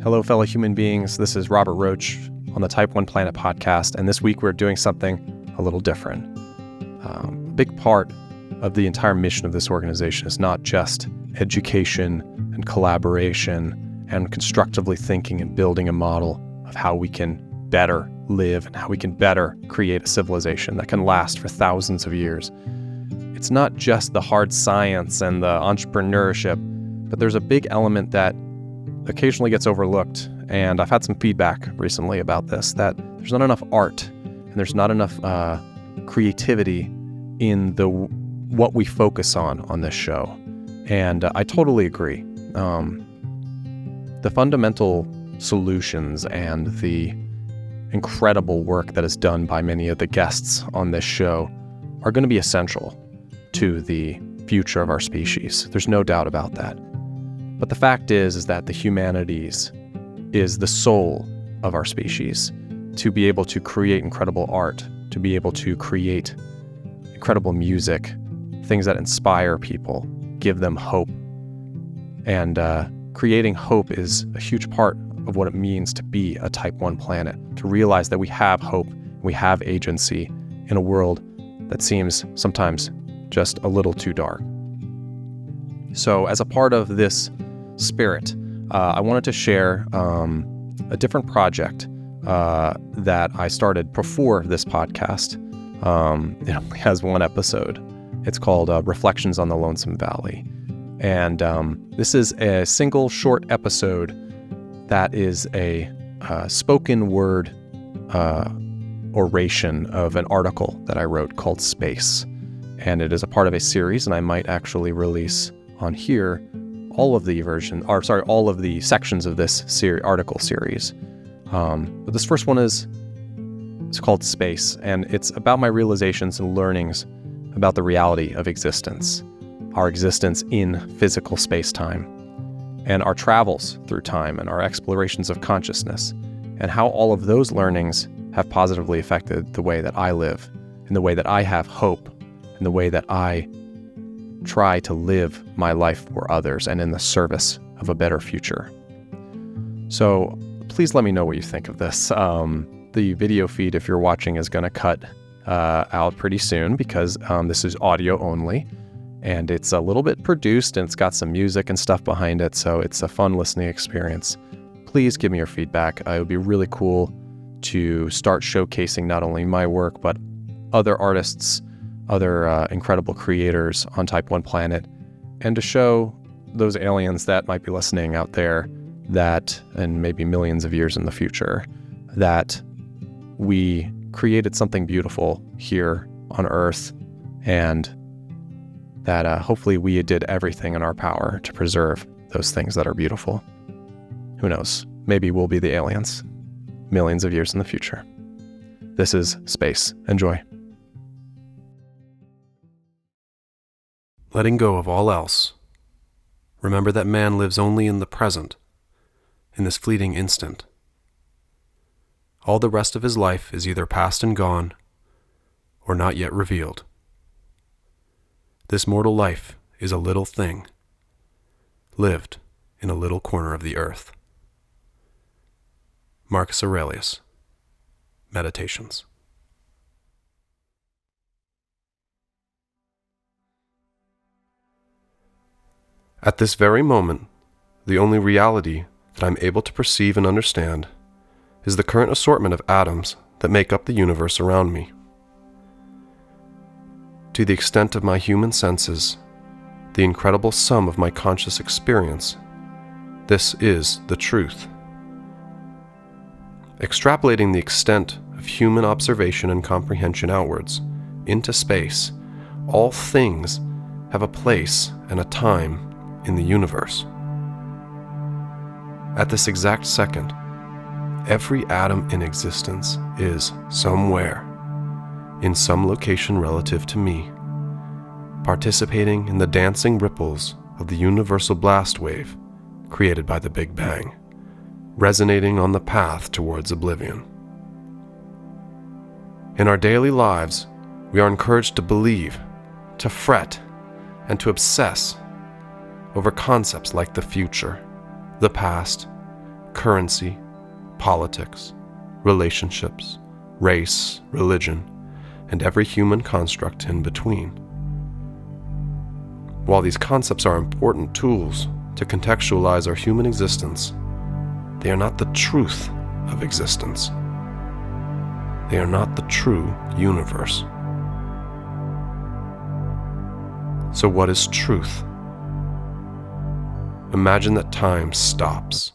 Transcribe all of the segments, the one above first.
Hello, fellow human beings. This is Robert Roche on the Type 1 Planet podcast, and this week we're doing something a little different. A big part of the entire mission of this organization is not just education and collaboration and constructively thinking and building a model of how we can better live and how we can better create a civilization that can last for thousands of years. It's not just the hard science and the entrepreneurship, but there's a big element that occasionally gets overlooked, and I've had some feedback recently about this, that there's not enough art and there's not enough creativity in what we focus on this show. And I totally agree. The fundamental solutions and the incredible work that is done by many of the guests on this show are going to be essential to the future of our species. There's no doubt about that. But the fact is that the humanities is the soul of our species. To be able to create incredible art, to be able to create incredible music, things that inspire people, give them hope. And creating hope is a huge part of what it means to be a Type 1 planet, to realize that we have hope, we have agency in a world that seems sometimes just a little too dark. So as a part of this spirit, I wanted to share a different project that I started before this podcast. It only has one episode. It's called Reflections on the Lonesome Valley. And this is a single short episode that is a spoken word oration of an article that I wrote called Space. And it is a part of a series, and I might actually release on here all of the sections of this article series. But this first one it's called Space, and it's about my realizations and learnings about the reality of existence, our existence in physical space-time, and our travels through time and our explorations of consciousness, and how all of those learnings have positively affected the way that I live, and the way that I have hope, and the way that I try to live my life for others and in the service of a better future. So please let me know what you think of this. The video feed, if you're watching, is going to cut out pretty soon because this is audio only, and it's a little bit produced and it's got some music and stuff behind it, so it's a fun listening experience. Please give me your feedback. It would be really cool to start showcasing not only my work, but other artists, other incredible creators on Type 1 Planet, and to show those aliens that might be listening out there that, and maybe millions of years in the future, that we created something beautiful here on Earth, and that hopefully we did everything in our power to preserve those things that are beautiful. Who knows? Maybe we'll be the aliens millions of years in the future. This is Space. Enjoy. Letting go of all else. Remember that man lives only in the present, in this fleeting instant. All the rest of his life is either past and gone, or not yet revealed. This mortal life is a little thing, lived in a little corner of the earth. Marcus Aurelius, Meditations. At this very moment, the only reality that I'm able to perceive and understand is the current assortment of atoms that make up the universe around me. To the extent of my human senses, the incredible sum of my conscious experience, this is the truth. Extrapolating the extent of human observation and comprehension outwards, into space, all things have a place and a time in the universe. At this exact second, every atom in existence is somewhere, in some location relative to me, participating in the dancing ripples of the universal blast wave created by the Big Bang, resonating on the path towards oblivion. In our daily lives, we are encouraged to believe, to fret, and to obsess over concepts like the future, the past, currency, politics, relationships, race, religion, and every human construct in between. While these concepts are important tools to contextualize our human existence, they are not the truth of existence. They are not the true universe. So what is truth? Imagine that time stops.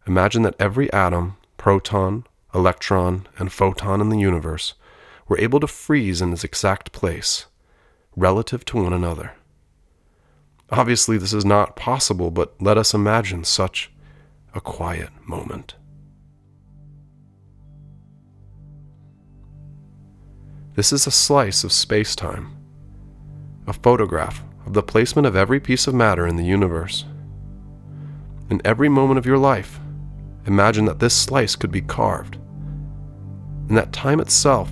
Imagine that every atom, proton, electron, and photon in the universe were able to freeze in its exact place, relative to one another. Obviously, this is not possible, but let us imagine such a quiet moment. This is a slice of space-time, a photograph of the placement of every piece of matter in the universe. In every moment of your life, imagine that this slice could be carved, and that time itself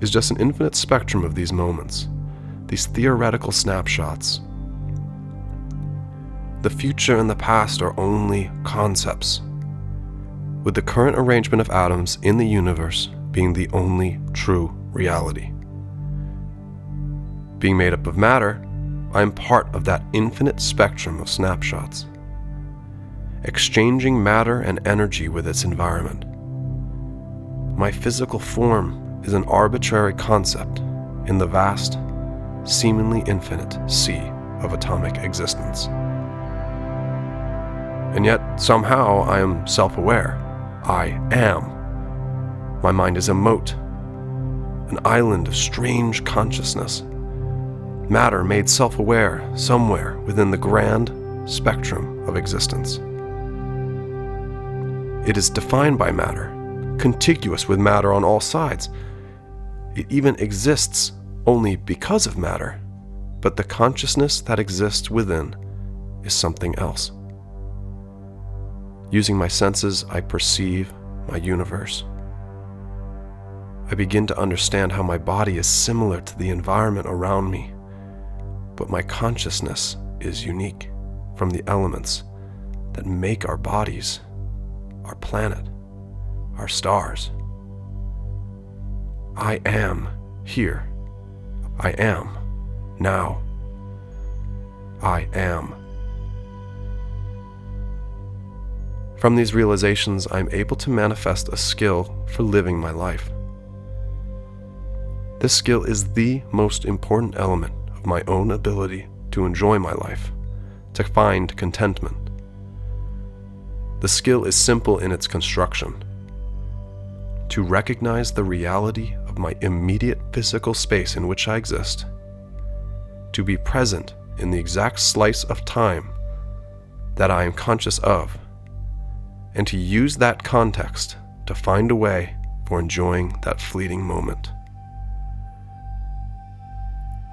is just an infinite spectrum of these moments, these theoretical snapshots. The future and the past are only concepts, with the current arrangement of atoms in the universe being the only true reality. Being made up of matter, I am part of that infinite spectrum of snapshots, exchanging matter and energy with its environment. My physical form is an arbitrary concept in the vast, seemingly infinite sea of atomic existence. And yet, somehow, I am self-aware. I am. My mind is a moat, an island of strange consciousness. Matter made self-aware somewhere within the grand spectrum of existence. It is defined by matter, contiguous with matter on all sides. It even exists only because of matter, but the consciousness that exists within is something else. Using my senses, I perceive my universe. I begin to understand how my body is similar to the environment around me, but my consciousness is unique from the elements that make our bodies, our planet, our stars. I am here. I am now. I am. From these realizations, I am able to manifest a skill for living my life. This skill is the most important element of my own ability to enjoy my life, to find contentment. The skill is simple in its construction: to recognize the reality of my immediate physical space in which I exist, to be present in the exact slice of time that I am conscious of, and to use that context to find a way for enjoying that fleeting moment.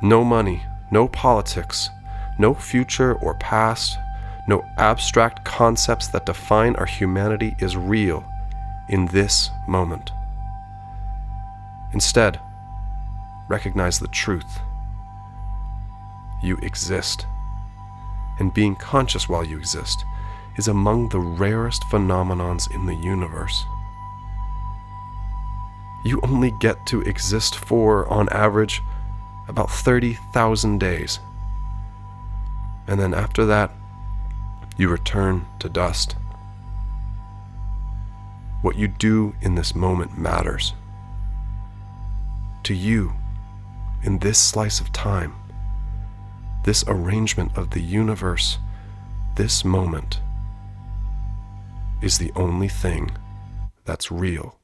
No money, no politics, no future or past, no abstract concepts that define our humanity is real in this moment. Instead, recognize the truth. You exist, and being conscious while you exist is among the rarest phenomenons in the universe. You only get to exist for, on average, about 30,000 days. And then after that, you return to dust. What you do in this moment matters. To you, in this slice of time, this arrangement of the universe, this moment, is the only thing that's real.